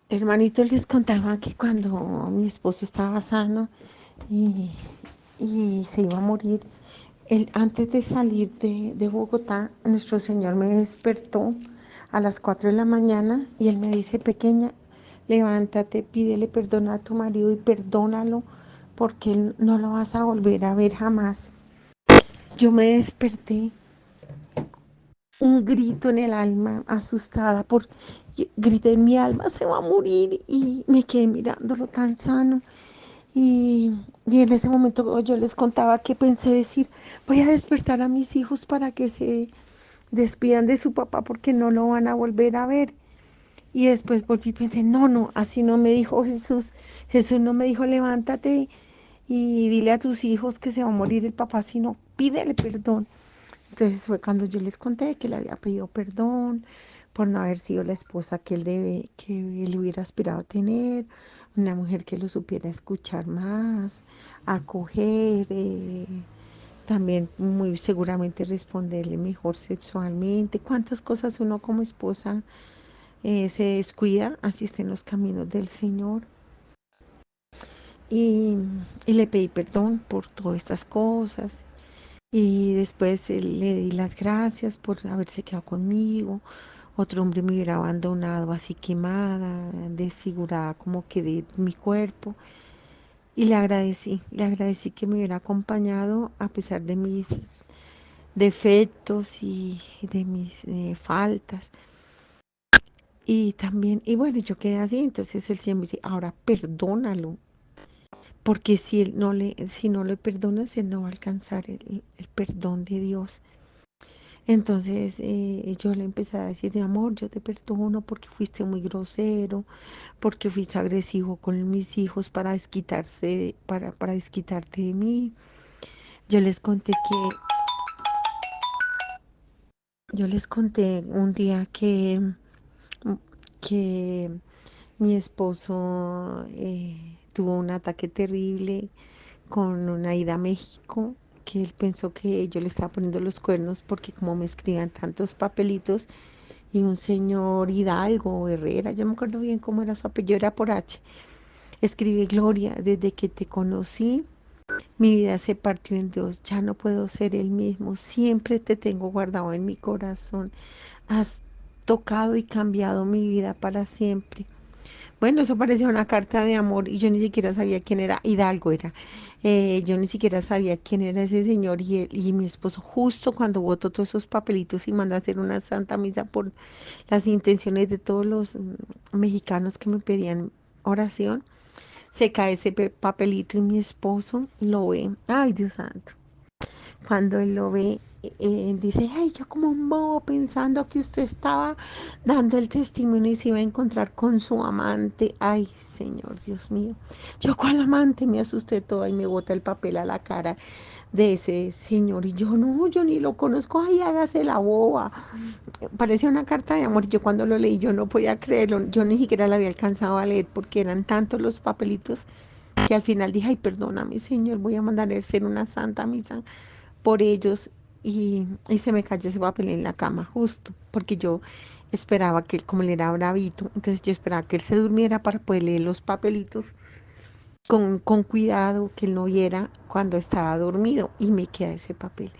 Hermanito, les contaba que cuando mi esposo estaba sano y, y se iba a morir, él, antes de salir de Bogotá, nuestro Señor me despertó a las 4 de la mañana y él me dice, pequeña, levántate, pídele perdón a tu marido y perdónalo porque él no lo vas a volver a ver jamás. Yo me desperté, un grito en el alma, asustada, por grité en mi alma, se va a morir, y me quedé mirándolo tan sano. Y, y en ese momento yo les contaba que pensé decir, voy a despertar a mis hijos para que se despidan de su papá porque no lo van a volver a ver. Y después volví y pensé, no, no, así no me dijo Jesús. Jesús no me dijo, levántate y dile a tus hijos que se va a morir el papá, sino pídele perdón. Entonces fue cuando yo les conté que le había pedido perdón por no haber sido la esposa que él hubiera aspirado a tener, una mujer que lo supiera escuchar más, acoger, también muy seguramente responderle mejor sexualmente. Cuántas cosas uno como esposa se descuida, así estén los caminos del Señor. Y, y le pedí perdón por todas estas cosas. Y después le di las gracias por haberse quedado conmigo. Otro hombre me hubiera abandonado así quemada, desfigurada como quedé mi cuerpo. Y le agradecí que me hubiera acompañado a pesar de mis defectos y de mis faltas. Y también, y bueno, yo quedé así, entonces el Señor me dice, ahora perdónalo, porque si no le perdonas, él no va a alcanzar el perdón de Dios. Entonces yo le empecé a decir, mi amor, yo te perdono porque fuiste muy grosero, porque fuiste agresivo con mis hijos para para desquitarte de mí. Yo les conté yo les conté un día que mi esposo tuvo un ataque terrible con una ida a México, que él pensó que yo le estaba poniendo los cuernos porque como me escribían tantos papelitos, y un señor Hidalgo Herrera, yo me acuerdo bien cómo era su apellido, era por H. Escribe, Gloria, desde que te conocí, mi vida se partió en dos, ya no puedo ser el mismo, siempre te tengo guardado en mi corazón, has tocado y cambiado mi vida para siempre. Bueno, eso parecía una carta de amor y yo ni siquiera sabía quién era, Hidalgo era. Yo ni siquiera sabía quién era ese señor y mi esposo justo cuando votó todos esos papelitos y mandó a hacer una santa misa por las intenciones de todos los mexicanos que me pedían oración, se cae ese papelito y mi esposo lo ve. Ay, Dios santo. Cuando él lo ve, dice, ay, yo como un bobo pensando que usted estaba dando el testimonio y se iba a encontrar con su amante. Ay, Señor Dios mío. Yo, ¿cuál amante? Me asusté toda y me bota el papel a la cara de ese señor. Y yo, no, yo ni lo conozco. Ay, hágase la boba. Parecía una carta de amor. Yo cuando lo leí, yo no podía creerlo. Yo ni siquiera la había alcanzado a leer porque eran tantos los papelitos que al final dije, ay, perdóname, Señor, voy a mandar a hacer una santa misa por ellos, y se me cayó ese papel en la cama, justo, porque yo esperaba que él, como él era bravito, entonces yo esperaba que él se durmiera para poder leer los papelitos con cuidado, que él no viera cuando estaba dormido, y me queda ese papel.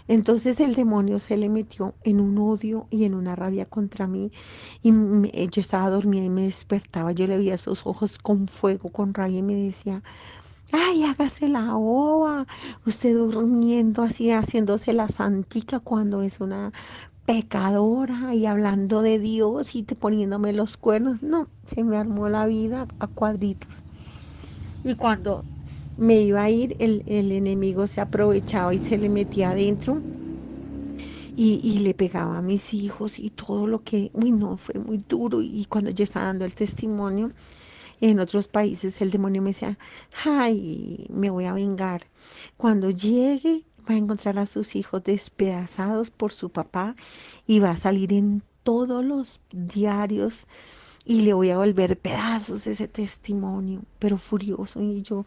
Entonces el demonio se le metió en un odio y en una rabia contra mí, y yo estaba dormida y me despertaba, yo le veía esos ojos con fuego, con rabia, y me decía, ay, hágase la boba, usted durmiendo así, haciéndose la santica cuando es una pecadora y hablando de Dios y te poniéndome los cuernos. No, se me armó la vida a cuadritos. Y cuando me iba a ir, el enemigo se aprovechaba y se le metía adentro y le pegaba a mis hijos y todo lo que, uy, no, fue muy duro. Y cuando yo estaba dando el testimonio, en otros países el demonio me decía, ay, me voy a vengar. Cuando llegue va a encontrar a sus hijos despedazados por su papá y va a salir en todos los diarios y le voy a volver pedazos ese testimonio, pero furioso. Y yo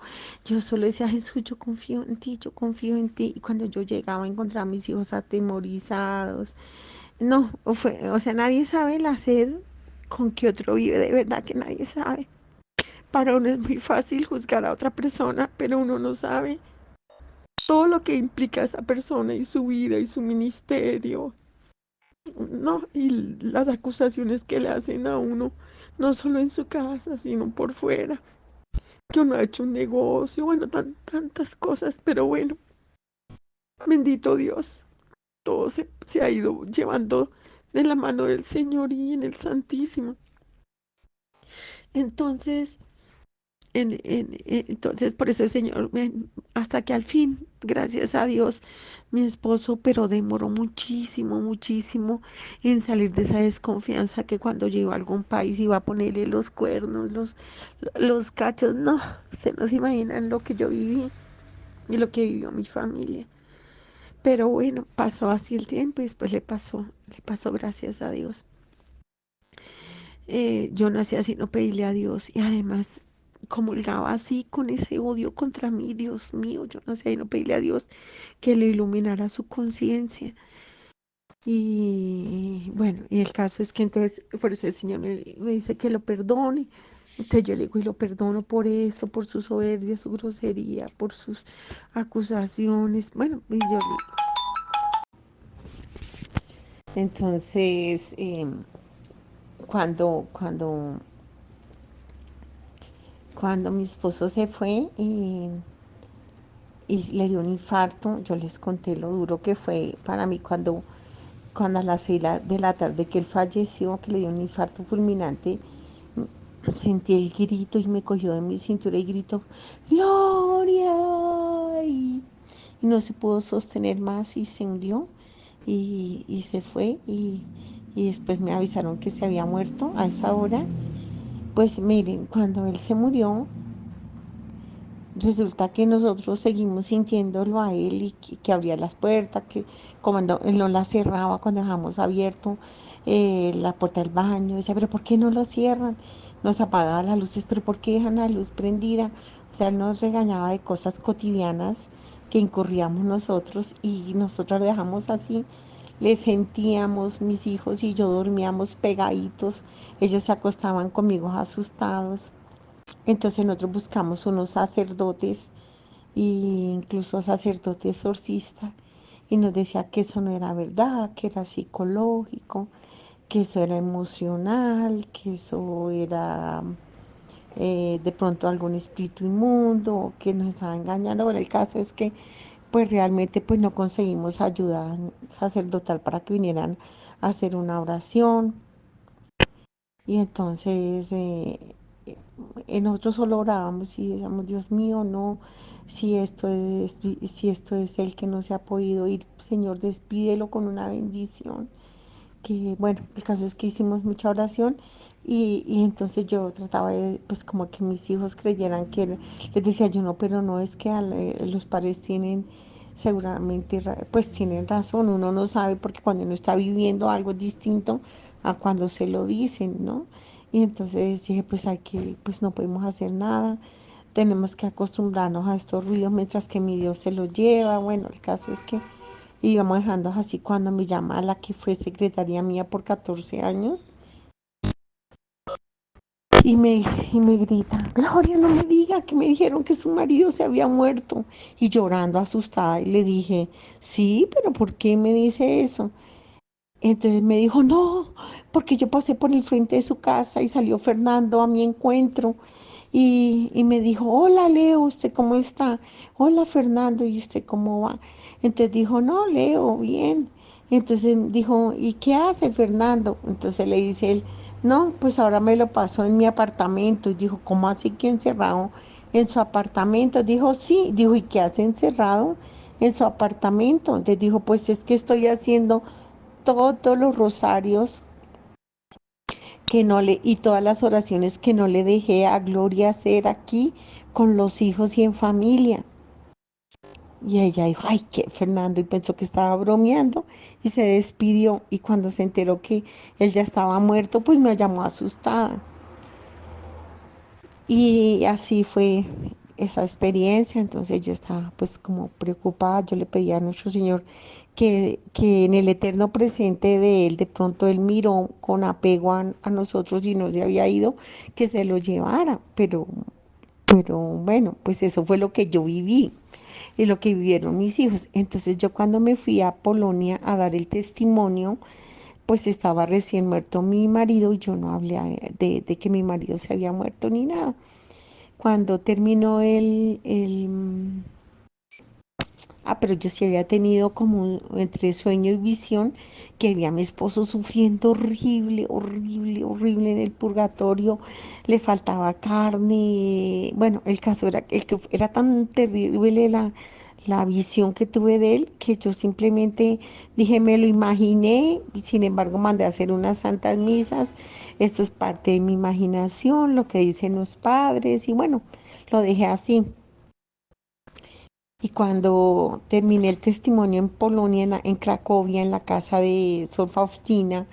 solo decía, Jesús, yo confío en ti, yo confío en ti. Y cuando yo llegaba a encontrar a mis hijos atemorizados, no, fue, o sea, nadie sabe la sed. con qué otro vive, de verdad que nadie sabe. Para uno es muy fácil juzgar a otra persona, pero uno no sabe todo lo que implica esa persona y su vida y su ministerio, ¿no? Y las acusaciones que le hacen a uno, no solo en su casa, sino por fuera, que uno ha hecho un negocio, bueno, tantas cosas, pero bueno, bendito Dios, todo se ha ido llevando de la mano del Señor y en el Santísimo. Entonces, entonces, por eso el Señor, hasta que al fin, gracias a Dios, mi esposo, pero demoró muchísimo, muchísimo en salir de esa desconfianza que cuando yo iba a algún país iba a ponerle los cuernos, los cachos, no, se nos imaginan lo que yo viví y lo que vivió mi familia. Pero bueno, pasó así el tiempo y después le pasó gracias a Dios. Yo no hacía sino pedirle a Dios y además comulgaba así con ese odio contra mí, Dios mío, yo no hacía sino pedirle a Dios que le iluminara su conciencia. Y bueno, y el caso es que entonces, por eso el Señor me dice que lo perdone. Entonces yo le digo, y lo perdono por esto, por su soberbia, su grosería, por sus acusaciones. Bueno, y yo, entonces, cuando, cuando, cuando mi esposo se fue, y le dio un infarto. Yo les conté lo duro que fue para mí cuando a las 6 de la tarde que él falleció, que le dio un infarto fulminante, sentí el grito y me cogió de mi cintura y gritó, Gloria. Y no se pudo sostener más y se hundió y se fue y después me avisaron que se había muerto a esa hora. Pues miren, cuando él se murió, resulta que nosotros seguimos sintiéndolo a él y que abría las puertas, que cuando él no las cerraba, cuando dejamos abierto la puerta del baño, decía, pero ¿por qué no lo cierran? Nos apagaba las luces, pero ¿por qué dejan la luz prendida? O sea, él nos regañaba de cosas cotidianas que incurríamos nosotros y nosotros lo dejamos así. Le sentíamos, mis hijos y yo dormíamos pegaditos, ellos se acostaban conmigo asustados. Entonces nosotros buscamos unos sacerdotes e incluso sacerdote exorcista y nos decía que eso no era verdad, que era psicológico, que eso era emocional, que eso era de pronto algún espíritu inmundo, que nos estaba engañando. Bueno, el caso es que pues realmente pues no conseguimos ayuda sacerdotal para que vinieran a hacer una oración. Y entonces nosotros solo orábamos y decíamos, Dios mío, no, si esto es el que no se ha podido ir, Señor, despídelo con una bendición. Que bueno, el caso es que hicimos mucha oración y entonces yo trataba de, pues como que mis hijos creyeran les decía yo, no, pero no es que los padres tienen seguramente, pues tienen razón, uno no sabe porque cuando uno está viviendo algo distinto a cuando se lo dicen, ¿no? Y entonces dije, pues pues no podemos hacer nada, tenemos que acostumbrarnos a estos ruidos mientras que mi Dios se lo lleva. Bueno, el caso es que íbamos dejando así cuando me llama la que fue secretaria mía por 14 años y me, y me grita, Gloria, no me diga que me dijeron que su marido se había muerto. Y llorando asustada y le dije, sí, pero ¿por qué me dice eso? Entonces me dijo, no, porque yo pasé por el frente de su casa y salió Fernando a mi encuentro y me dijo, hola Leo, ¿usted cómo está? Hola Fernando, ¿y usted cómo va? Entonces dijo, no, Leo, bien. Entonces dijo, ¿y qué hace Fernando? Entonces le dice él, no, pues ahora me lo pasó en mi apartamento. Y dijo, ¿cómo así que encerrado en su apartamento? Dijo, sí. Dijo, ¿y qué hace encerrado en su apartamento? Entonces dijo, pues es que estoy haciendo todos los rosarios que no le y todas las oraciones que no le dejé a Gloria hacer aquí con los hijos y en familia. Y ella dijo, ay, qué Fernando, y pensó que estaba bromeando y se despidió. Y cuando se enteró que él ya estaba muerto, pues me llamó asustada. Y así fue esa experiencia. Entonces yo estaba pues como preocupada. Yo le pedí a nuestro Señor que en el eterno presente de Él, de pronto Él miró con apego a nosotros y no se había ido, que se lo llevara, pero bueno, pues eso fue lo que yo viví y lo que vivieron mis hijos. Entonces yo cuando me fui a Polonia a dar el testimonio, pues estaba recién muerto mi marido y yo no hablé de que mi marido se había muerto ni nada. Cuando terminó pero yo sí había tenido como entre sueño y visión que vi a mi esposo sufriendo horrible, horrible, horrible en el purgatorio, le faltaba carne. Bueno, el caso era el que era tan terrible la visión que tuve de él que yo simplemente dije, me lo imaginé, y sin embargo mandé a hacer unas santas misas. Esto es parte de mi imaginación, lo que dicen los padres, y bueno, lo dejé así. Y cuando terminé el testimonio en Polonia, en Cracovia, en la casa de Sor Faustina,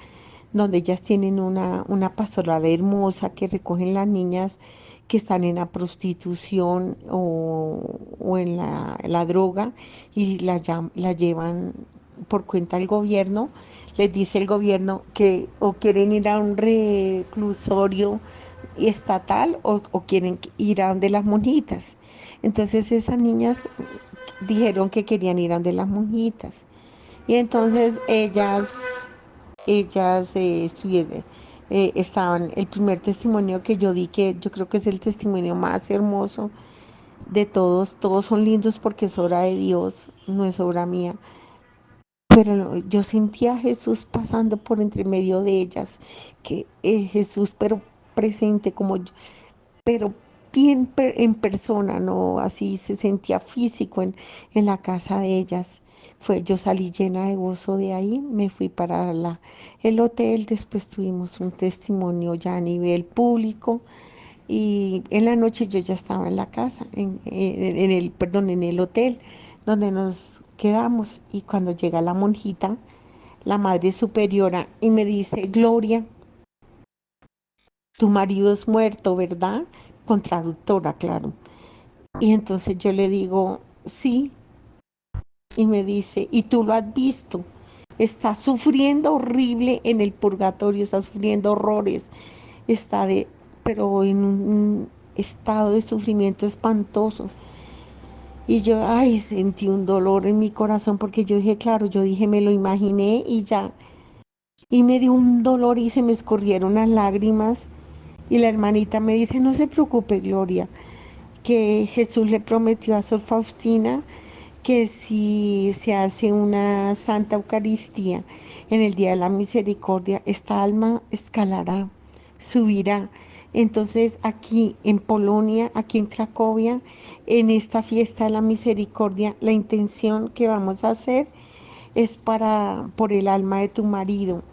donde ellas tienen una pastoral hermosa que recogen las niñas que están en la prostitución o en la droga y las llevan por cuenta del gobierno. Les dice el gobierno que o quieren ir a un reclusorio estatal o quieren ir a donde las monjitas. Entonces esas niñas dijeron que querían ir a donde las monjitas. Y entonces ellas estuvieron, estaban, el primer testimonio que yo di, que yo creo que es el testimonio más hermoso de todos, todos son lindos porque es obra de Dios, no es obra mía, pero no, yo sentía a Jesús pasando por entre medio de ellas, que Jesús, pero presente como yo, pero bien en persona, no así se sentía físico en la casa de ellas. Yo salí llena de gozo de ahí, me fui para el hotel, después tuvimos un testimonio ya a nivel público y en la noche yo ya estaba en la casa, perdón, en el hotel donde nos quedamos y cuando llega la monjita, la madre superiora, y me dice, Gloria, tu marido es muerto, ¿verdad? Con traductora, claro. Y entonces yo le digo, sí, y me dice, ¿y tú lo has visto? Está sufriendo horrible en el purgatorio, está sufriendo horrores, pero en un estado de sufrimiento espantoso. Y yo, ay, sentí un dolor en mi corazón porque yo dije, claro, yo dije, me lo imaginé y ya. Y me dio un dolor y se me escurrieron las lágrimas. Y la hermanita me dice, no se preocupe, Gloria, que Jesús le prometió a Sor Faustina que si se hace una Santa Eucaristía en el Día de la Misericordia, esta alma escalará, subirá. Entonces aquí en Polonia, aquí en Cracovia, en esta fiesta de la misericordia, la intención que vamos a hacer es por el alma de tu marido.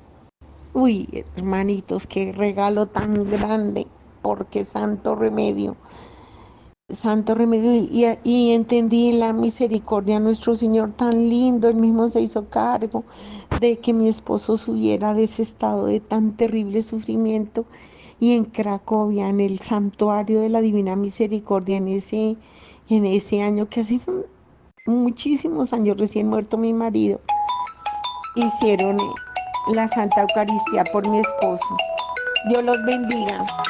Uy, hermanitos, qué regalo tan grande, porque santo remedio. Santo remedio y entendí la misericordia de nuestro Señor tan lindo, él mismo se hizo cargo de que mi esposo subiera de ese estado de tan terrible sufrimiento y en Cracovia, en el santuario de la Divina Misericordia, en ese año que hace muchísimos años recién muerto mi marido, hicieron la Santa Eucaristía por mi esposo. Dios los bendiga.